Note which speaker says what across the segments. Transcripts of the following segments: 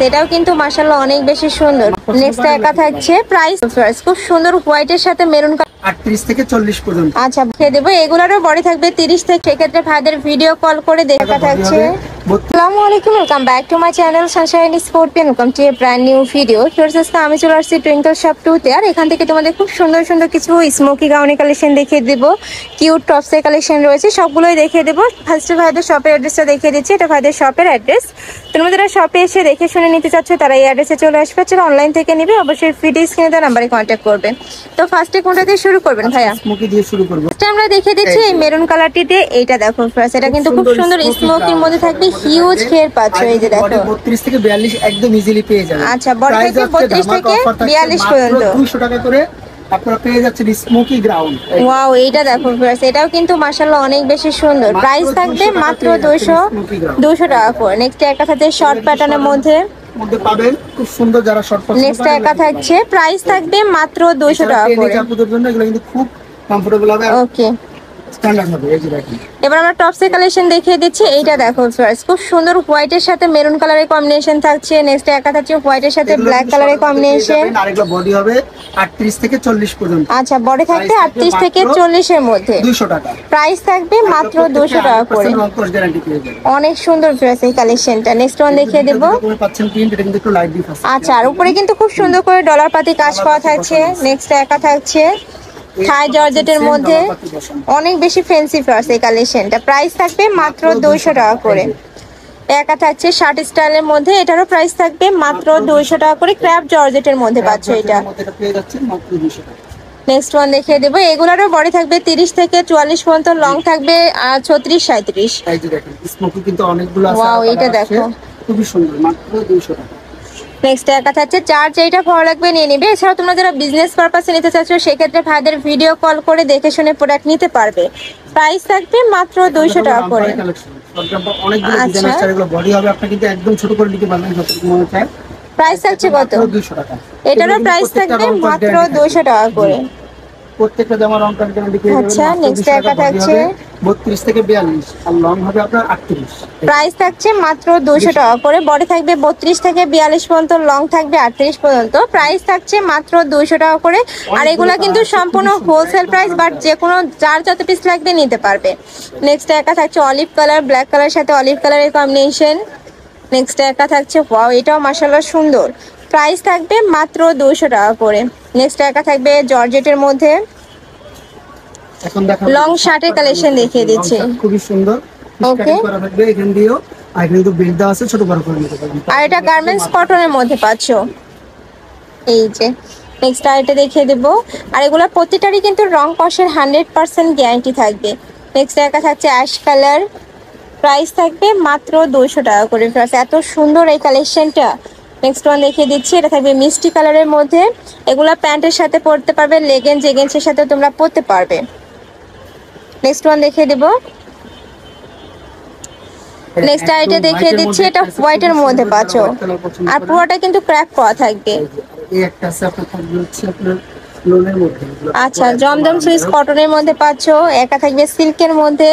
Speaker 1: এটাও কিন্তু মাশাআল্লাহ অনেক বেশি সুন্দর। নেক্সট একা থাকছে প্রাইস খুব সুন্দর হোয়াইটের সাথে মেরুন
Speaker 2: 38 থেকে 40 পর্যন্ত।
Speaker 1: আচ্ছা খেয়ে দেবো। এগুলোরও বডি থাকবে 30 থেকে, সেক্ষেত্রে ভাইদের ভিডিও কল করে দেখা থাকছে। আসসালামু আলাইকুম, welcome back to my channel sunshine sportpian. Welcome to a brand new video. Firoza আমি চলে আসছি টুইঙ্কল শপ 2 তে। আর এখান থেকে তোমাদের খুব সুন্দর সুন্দর কিছু স্মোকি গাউনি কালেকশন দেখিয়ে দেবো, কিউট টপসের কালেকশন রয়েছে, সবগুলোই দেখিয়ে দেবো। ফার্স্টে ভাইদের শপের অ্যাড্রেসটা দেখিয়ে দিচ্ছি, এটা ভাইদের শপের অ্যাড্রেস। তোমরা যারা শপে এসে দেখে শুনে নিতে চাচ্ছ তারা এই অ্যাড্রেসে চলে আসবে। যারা অনলাইন থেকে নিবে অবশ্যই ভিডিও স্ক্রিনে দেওয়া নাম্বারে কন্ট্যাক্ট করবে। তো ফার্স্টে কোনটা দিয়ে শুরু করবেন ভাইয়া?
Speaker 2: স্মোকি দিয়ে শুরু করব।
Speaker 1: আমরা দেখিয়ে দিচ্ছি এই মেরুন কালারটিতে। এইটা দেখো ফ্রেন্ডস, এটা কিন্তু খুব সুন্দর স্মোকির মধ্যে থাকবে, হিউজ ঘের পাচ্ছ। এই যে দেখো
Speaker 2: 32 থেকে 42 একদম ইজিলি পেয়ে যাবেন।
Speaker 1: আচ্ছা বডি থেকে 32 থেকে 42 পর্যন্ত
Speaker 2: 200 টাকা করে আপনারা পেয়ে যাচ্ছেন স্মোকি গ্রাউন্ড।
Speaker 1: ওয়াও, এইটা দেখো ফ্রেন্ডস, এটাও কিন্তু মাশাআল্লাহ অনেক বেশি সুন্দর। প্রাইস থাকবে মাত্র 200 টাকা করে। নেক্সট একটা থাকছে শর্ট প্যাটার্নের মধ্যে
Speaker 2: পাবেন, খুব সুন্দর যারা শর্ট পছন্দ করেন।
Speaker 1: নেক্সট একটা থাকছে প্রাইস থাকবে মাত্র 200 টাকা করে।
Speaker 2: আপনাদের জন্য এগুলো কিন্তু খুব কমফোর্টেবল হবে।
Speaker 1: ওকে,
Speaker 2: স্ট্যান্ডার্ড হবে। এই যে দেখেন,
Speaker 1: এবার আমরা টপসের কালেকশন দেখিয়ে দিচ্ছি। এইটা দেখো ফ্রেন্ডস, খুব সুন্দর হোয়াইটের সাথে মেরুন কালারের কম্বিনেশন থাকছে। নেক্সট একটা থাকছে হোয়াইটের সাথে ব্ল্যাক কালারের কম্বিনেশন।
Speaker 2: আর এগুলো বডি হবে 38 থেকে 40 পর্যন্ত।
Speaker 1: আচ্ছা বডি থাকবে 38 থেকে 40 এর মধ্যে।
Speaker 2: 200 টাকা।
Speaker 1: প্রাইস থাকবে মাত্র 200 টাকা করে।
Speaker 2: গ্যারান্টি পেয়ে যাবেন।
Speaker 1: অনেক সুন্দর ড্রেস এই কালেকশনটা। নেক্সট ওয়ান দেখিয়ে দেব।
Speaker 2: আপনি পাচ্ছেন প্রিন্ট, এটা কিন্তু একটু লাইট ডিপ আছে।
Speaker 1: আচ্ছা, আর উপরে কিন্তু খুব সুন্দর করে ডলার পাতি কাজ করা থাকছে। নেক্সট একা থাকছে থাই জর্জেটের মধ্যে, অনেক বেশি ফ্যান্সি ফ্লাওয়ার্স এই কালেকশনটা। প্রাইস থাকবে মাত্র 200 টাকা করে। একা থাকছে শার্ট স্টাইলের মধ্যে, এটারও প্রাইস থাকবে মাত্র 200 টাকা করে। ক্র্যাপ জর্জেটের মধ্যে পাচ্ছ এটা। নেক্সট ওয়ান দেখিয়ে দেবো। এগুলোরও বডি থাকবে 30 থেকে 44 পর্যন্ত, লং থাকবে 36 37।
Speaker 2: এই যে দেখেন স্মোকি কিন্তু অনেকগুলো আছে।
Speaker 1: ওয়াও, এটা দেখো
Speaker 2: খুবই সুন্দর, মাত্র 200 টাকা।
Speaker 1: নেক্সট একা থাকছে যার যেটা ভালো লাগবে নিয়ে নিবে। এছাড়াও তোমরা যারা বিজনেস পারপাসে নিতে চাচ্ছ সেক্ষেত্রে ভাইদের ভিডিও কল করে দেখে শুনে প্রোডাক্ট নিতে পারবে। প্রাইস থাকবে মাত্র 200 টাকা করে।
Speaker 2: অনেকগুলো ডিজাইন আছে, এগুলো বডি হবে আপনি কিন্তু একদম ছোট করে নিতে পারবেন যতটুকু মনে চায়।
Speaker 1: প্রাইস থাকছে কত?
Speaker 2: 200 টাকা।
Speaker 1: এটারও প্রাইস থাকবে মাত্র 200 টাকা করে।
Speaker 2: প্রত্যেকটা জামা রং কাট গ্যারান্টি পেয়ে যাবেন।
Speaker 1: আচ্ছা নেক্সট একা থাকছে
Speaker 2: 32 থেকে 42 আর লং হবে আপনার 38।
Speaker 1: প্রাইস থাকছে মাত্র 200 টাকা করে। বডি থাকবে 32 থেকে 42 পর্যন্ত, লং থাকবে 38 পর্যন্ত। প্রাইস থাকছে মাত্র 200 টাকা করে। আর এগুলা কিন্তু সম্পূর্ণ হোলসেল প্রাইস, বাট যে কোনো যার যত পিস লাগবে নিতে পারবে। নেক্সট একা থাকছে অলিভ কালার, ব্ল্যাক কালার সাথে অলিভ কালারের কম্বিনেশন। নেক্সট একা থাকছে ওয়াও, এটাও মাশাআল্লাহ সুন্দর। প্রাইস থাকবে মাত্র 200 টাকা করে। নেক্সট একা থাকবে জর্জেটের মধ্যে
Speaker 2: এখন দেখো
Speaker 1: লং শার্টের কালেকশন দেখিয়ে দিচ্ছি।
Speaker 2: খুবই সুন্দর স্টাইল করা থাকবে। এখান দিয়েও আর এখানে তো বেল্ট দেওয়া আছে, ছোট বড় করে নিতে পারবেন।
Speaker 1: আর এটা গার্মেন্টস কটনের মধ্যে পাচ্ছো। এই যে নেক্সট আইটা দেখিয়ে দেবো। আর এগুলো প্রতিটারই কিন্তু রং কষের 100% গ্যারান্টি থাকবে। নেক্সট একা থাকছে অ্যাশ কালার, প্রাইস থাকবে মাত্র 200 টাকা করে। এত সুন্দর এই কালেকশনটা। নেক্সট ওয়ান দেখিয়ে দিচ্ছি, এটা থাকবে মিষ্টি কালারের মধ্যে। এগুলা প্যান্টের সাথে পরতে পারবে, লেগিংস জেগিংসের সাথে তোমরা পরতে পারবে। নেক্সট ওয়ান দেখিয়ে দেবো। নেক্সট আইটা দেখিয়ে দিচ্ছি, এটা হোয়াইটের মধ্যে পাচ্ছো। আর পুরোটা কিন্তু ক্র্যাক করা থাকবে।
Speaker 2: এই একটা আছে আপনার থাকবে হচ্ছে আপনার লোনের মধ্যে।
Speaker 1: আচ্ছা জমজম সুইস কটনের মধ্যে পাচ্ছো। একা থাকবে সিল্কের মধ্যে,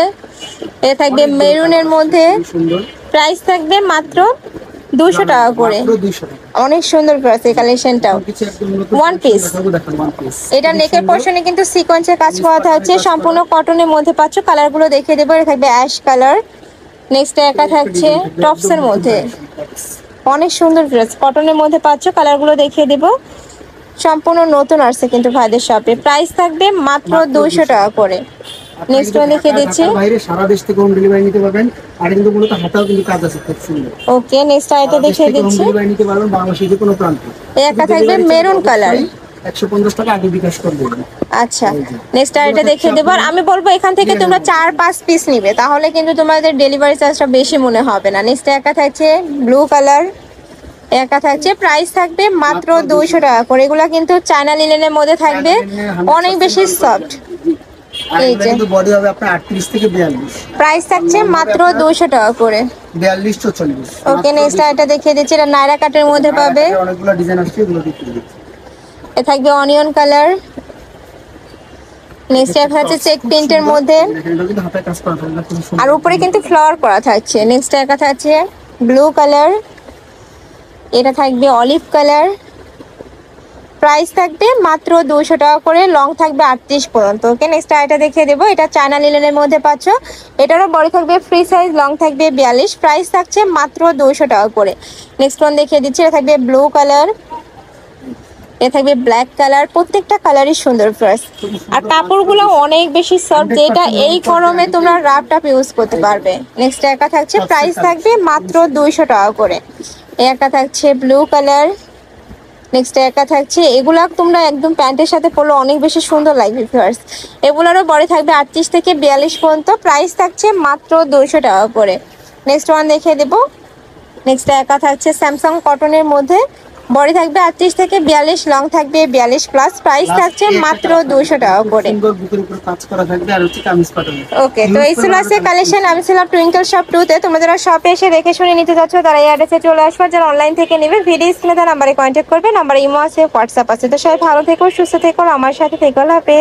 Speaker 1: এটা থাকবে মেরুনের মধ্যে। প্রাইস থাকবে মাত্র 200 টাকা করে। অনেক সুন্দর প্রাইস এই কালেকশনটাও। ওয়ান পিস, এটা নেকের পোরশনে কিন্তু সিকোয়েন্সের কাজ করা থাকছে, সম্পূর্ণ কটনের মধ্যে পাচ্ছো। কালারগুলো দেখিয়ে দেবো। এটা থাকবে অ্যাশ কালার। নেক্সট একা থাকছে টপসের মধ্যে, অনেক সুন্দর ড্রেস কটনের মধ্যে পাচ্ছ। কালারগুলো দেখিয়ে দেবো। সম্পূর্ণ নতুন আসছে কিন্তু ভাইদের শপে। প্রাইস থাকবে মাত্র 200 টাকা করে। নেক্সট ওয়ান দেখিয়ে দিচ্ছি।
Speaker 2: বাইরে সারা দেশ থেকে হোম ডেলিভারি নিতে পারবেন। আর কিন্তু মূলত হাতাও কিন্তু কাজ আছে খুব সুন্দর।
Speaker 1: ওকে নেক্সট আইটা দেখিয়ে দিচ্ছি।
Speaker 2: হোম ডেলিভারি নিতে পারবেন বাংলাদেশের যে কোনো প্রান্তে।
Speaker 1: একা থাকবে মেরুন কালার,
Speaker 2: 150 টাকা আগে বিকাশ করে দেবেন।
Speaker 1: আচ্ছা নেক্সট আইটা দেখিয়ে দেবো। আর আমি বলবো এখান থেকে তোমরা 4-5 পিস নিবে, তাহলে কিন্তু তোমাদের ডেলিভারি চার্জটা বেশি মনে হবে না। নেক্সট একা থাকছে ব্লু কালার, একা থাকছে প্রাইস থাকবে মাত্র 200 টাকা করে। এগুলা কিন্তু চায়না লিনেনের মধ্যে থাকবে, অনেক বেশি সফট। এই যে
Speaker 2: বডি হবে আপনার 38 থেকে 42।
Speaker 1: প্রাইস থাকছে মাত্র 200 টাকা করে।
Speaker 2: 42 44।
Speaker 1: ওকে নেক্সট আইটা দেখিয়ে দিচ্ছি, এটা নায়রা কাটের মধ্যে পাবে।
Speaker 2: অনেকগুলো ডিজাইন আসছে, এগুলো দেখিয়ে দিচ্ছি।
Speaker 1: এ থাকবে অনিয়ন কালার। নেক্সট একটা হচ্ছে চেক প্রিন্টের মধ্যে, আর উপরে কিন্তু ফ্লাওয়ার করা থাকছে। নেক্সট একটা থাকছে ব্লু কালার। এটা থাকবে অলিভ কালার, প্রাইস থাকবে মাত্র 200 টাকা করে, লং থাকবে 38 পর্যন্ত। ওকে, নেক্সট এটা দেখিয়ে দেবো, এটা চায়না লিনেনের মধ্যে পাচ্ছ। এটারও বড় থাকবে ফ্রি সাইজ, লং থাকবে 42, প্রাইস থাকছে মাত্র 200 টাকা করে। নেক্সট ওয়ান দেখিয়ে দিচ্ছি, এটা থাকবে ব্লু কালার, এ থাকবে ব্ল্যাক কালার, প্রত্যেকটা কালারই সুন্দর ফ্রেশ। আর কাপড়গুলো অনেক বেশি সফট, যেটা এই গরমে তোমরা রাফ টাপ ইউজ করতে পারবে। নেক্সট একটা থাকছে, প্রাইস থাকবে মাত্র 200 টাকা করে। এই একটা থাকছে ব্লু কালার, নেক্সট একটা থাকছে, এগুলা তোমরা একদম প্যান্টের সাথে পরলে অনেক বেশি সুন্দর লাগবে ফ্রেশ। এগুলারও বড় থাকবে 38 থেকে 42 পর্যন্ত, প্রাইস থাকছে মাত্র 200 টাকা করে। নেক্সট ওয়ান দেখিয়ে দেবো, নেক্সট একা থাকছে স্যামসাং কটনের মধ্যে, বডি থাকবে 38 থেকে 42, লং থাকবে 42 প্লাস, প্রাইস থাকছে মাত্র 200 টাকা করে।
Speaker 2: সুন্দর বুকের উপর কাজ করা থাকবে আর হচ্ছে কামিজ প্যাটার্ন।
Speaker 1: ওকে, তো এই ছিল আজকে কালেকশন। আমি ছিলাম টুইঙ্কল শপ 2 তে। তোমরা যারা শপে এসে দেখে শুনে নিতে যাচ্ছ তারা এই অ্যাড্রেসে চলে আসবে, যারা অনলাইন থেকে নেবে ভিডিও স্ক্রিনে তার নাম্বারে কন্ট্যাক্ট করবে, নাম্বারে ইমো আছে, হোয়াটসঅ্যাপ আছে। তো সবাই ভালো থেকো, সুস্থ থেকো, আমার সাথে থেকো, আল্লাহ হাফেজ।